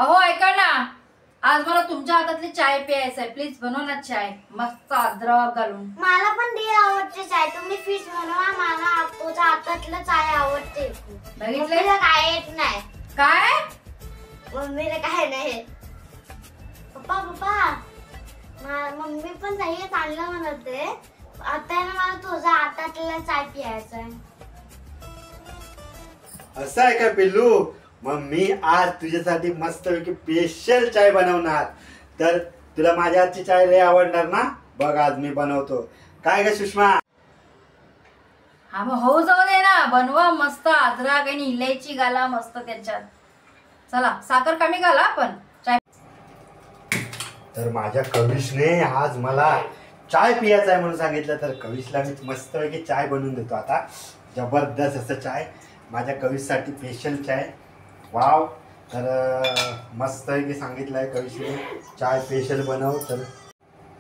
अहो ऐका ना, आज मला तुमच्या हातातली चाय प्यायचं आहे. प्लीज बनव ना चाय, मस्त अद्रक घालून. मला पण दे आवडते चाय. तुम्ही फिश बनवा, मला तुझ्या हातातलं चाय आवडते. बघितलं काय येत नाही. काय मम्मीला काय नाही. पप्पा पप्पा मम्मी पण चांगलं चांगलं म्हणते. आता ना मला तुझ्या हातातला चाय प्यायचा आहे. असं आहे का पिल्लू? मग मी आज तुझ्यासाठी मस्तपैकी स्पेशल चाय बनवणार. तर तुला माझ्या हातची चाय लय आवडणार ना? बघ आज मी बनवतो. काय ग सुषमा? हा मग हो जाऊ दे ना, बनवा मस्त. अद्रक आणि इलायची घाला मस्त त्याच्यात. चला साखर कमी घाला पण चाय. तर माझ्या कविशने आज मला चाय पियाचा आहे म्हणून सांगितलं. तर कविशला मी मस्तपैकी चाय बनवून देतो आता. जबरदस्त असं चाय माझ्या कविशसाठी, स्पेशल चाय. वाव. तर मस्तपैकी सांगितलं आहे कविशने चाय स्पेशल बनव.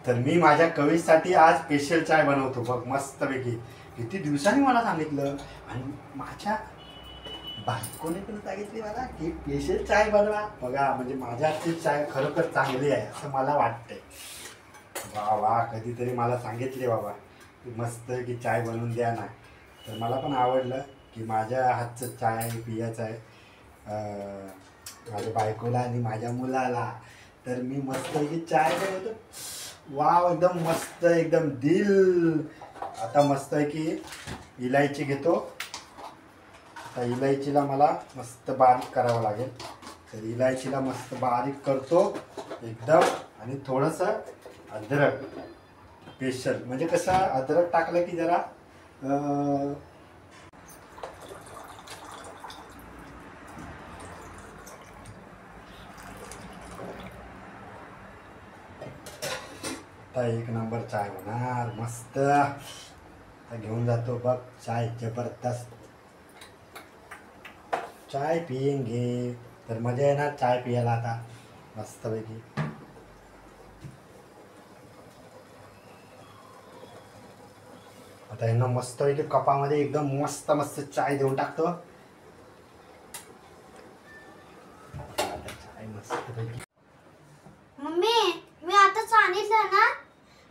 तर मी माझ्या कविशसाठी आज स्पेशल चाय बनवतो. बघ मस्तपैकी. किती दिवसांनी मला सांगितलं आणि माझ्या बायकोने पण सांगितली मला की स्पेशल चाय बनवा. बघा म्हणजे माझ्या हातची चाय खरोखर चांगली आहे असं मला वाटतंय. वा वा, कधीतरी मला सांगितले बाबा की मस्त की चाय बनवून द्या ना. तर मला पण आवडलं की माझ्या हातचं चाय पियाचं आहे माझ्या बायकोला आणि माझ्या मुलाला. तर मी मस्त की चाय बनवतो. वाव, एकदम मस्त, एकदम दिल. आता मस्त आहे की इलायची घेतो. आता इलायचीला मला मस्त बारीक करावं लागेल. तर इलायचीला मस्त बारीक करतो एकदम. आणि थोडंसं अद्रक स्पेशल, म्हणजे कसं अद्रक टाकलं की जरा आता एक नंबर चाय होणार मस्त. आता घेऊन जातो बघ चाय. जबरदस्त चाय पियेंगे. तर मजा येणार चाय पियाला आता मस्तपैकी. आता यांना मस्तपैकी कपामध्ये एकदम मस्त मस्त चाय देऊन टाकतो. चाय मस्तपैकी. मम्मी मी आता सांगितलं ना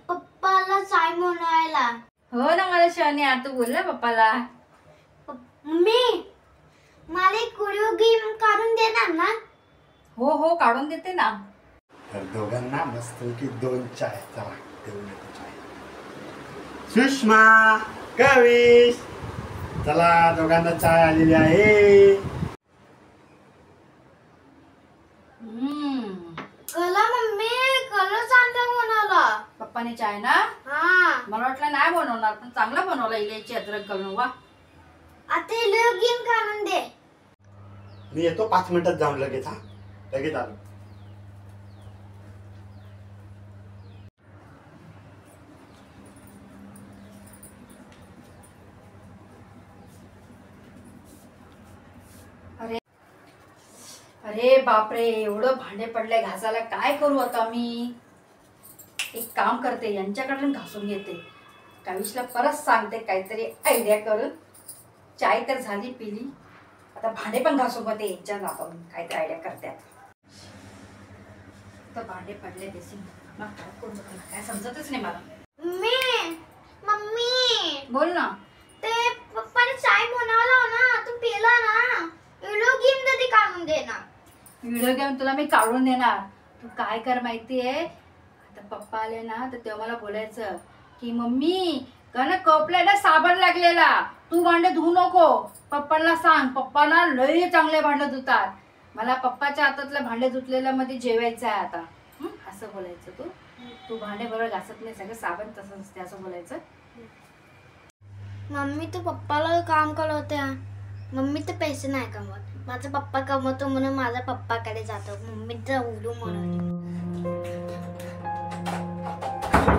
पप्पाला चाय बनवायला. हो ना मला शहाणी, आता बोल ना पप्पाला. मम्मी मला एक व्हिडिओ गेम काढून देणार ना? हो हो काढून देते ना. तर दोघांना मस्तपैकी 2 चाय. चला देऊन येतो चाय. सुषमा, कविश, चला दोघांना चाय आलेली आहे. कला मम्मी कलर चांगला बनवला पप्पाने चाय ना. हा मला वाटलं नाही बनवणार, पण चांगला बनवला. इलायची अद्रक घालून. वा. आता व्हिडिओ गेम काढून दे. मी येतो 5 मिनिटात जाऊन लगेच. हा लगेच आलो. अरे बापरे, एवढं भांडे पडले घासायला. काय करू आता मी? एक काम करते, यांच्याकडून घासून घेते. कविशला परत सांगते काहीतरी आयडिया करून. चाय तर झाली पिली, आता भांडे पण घासून घेते. यांच्या नापासून काहीतरी आयडिया करते. तर भांडे पडले देशील काय करू, काय समजतच नाही मला. मम्मी बोल ना. ते पप्पाने चाय बनवला ना, तू पिला ना. व्हिडिओ गेम कधी काढून दे ना. व्हिडिओ गेम तुला मी काढून देणार. तू काय कर माहितीये, आता पप्पा आले ना तर तेव्हा मला बोलायचं की मम्मी का ना कपला ना साबण लागलेला, तू भांडे धुवू नको. पप्पांना सांग, पप्पा ना लय चांगले भांडे धुतात. मला पप्पाच्या हातातल्या भांडे धुतलेल्या मध्ये जेवायचं आहे आता. असं बोलायचं. तू भांडे बरोबर घासत नाही, सगळं साबण तसं नसते असं बोलायचं. मम्मी तू पप्पाला काम करवते. मम्मी तर पैसे नाही कमवत. माझा पप्पा कमवतो म्हणून माझ्या पप्पाकडे जातो. मम्मीचा उडू म्हणून.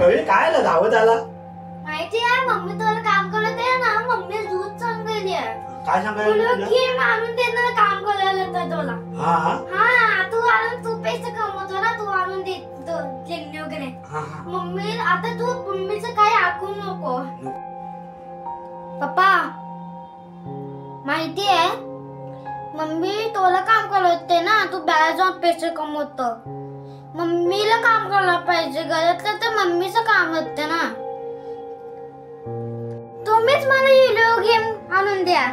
कवी काय आला धावत आला? माहिती आहे मम्मी तुला काम करत आहे ना. मम्मी दूध सांगली आहे. काय सांगायला? गेम आणून देणार काम करायला तर तुला. हा हा तू आणून, तू पैसे कमवतो ना, तू आणून दे खेळणी वगैरे. मम्मी आता तू मम्मीचं काही ऐकू नको. पप्पा माहिती आहे मम्मी तुला काम करवते ना, तू बाहेर जाऊन पैसे कमवतो. मम्मीला काम करायला पाहिजे. घरातलं तर मम्मीचं काम असतं ना. तुम्हीच मला व्हिडिओ गेम आणून द्या.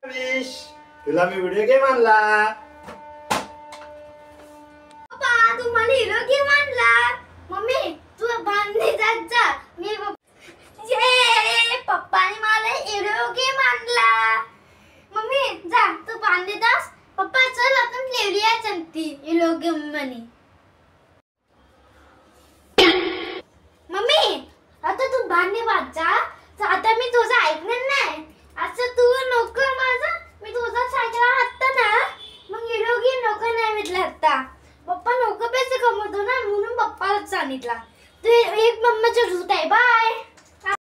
कविश, तुला मी व्हिडिओ गेम आणला. पप्पा तू मला व्हिडिओ गेम आणला. मम्मी तू भांडी जात जा. मी ये पप्पाने मला व्हिडिओ गेम आणला. मम्मी जा तू भांडी दास. पप्पा चल आपण खेळूया चंती व्हिडिओ गेम म्हणे. मम्मी आता तू भांडी वाचा. आता मी तुझं ऐकणार नाही. असं तू नको माझं. मी तुझा सायकल हात ना मग व्हिडिओ गेम नको नाही म्हटलं. आता पप्पा नको पैसे कमवतो ना म्हणून पप्पालाच सांगितला. तू एक मम्माचं झूट आहे. बाय.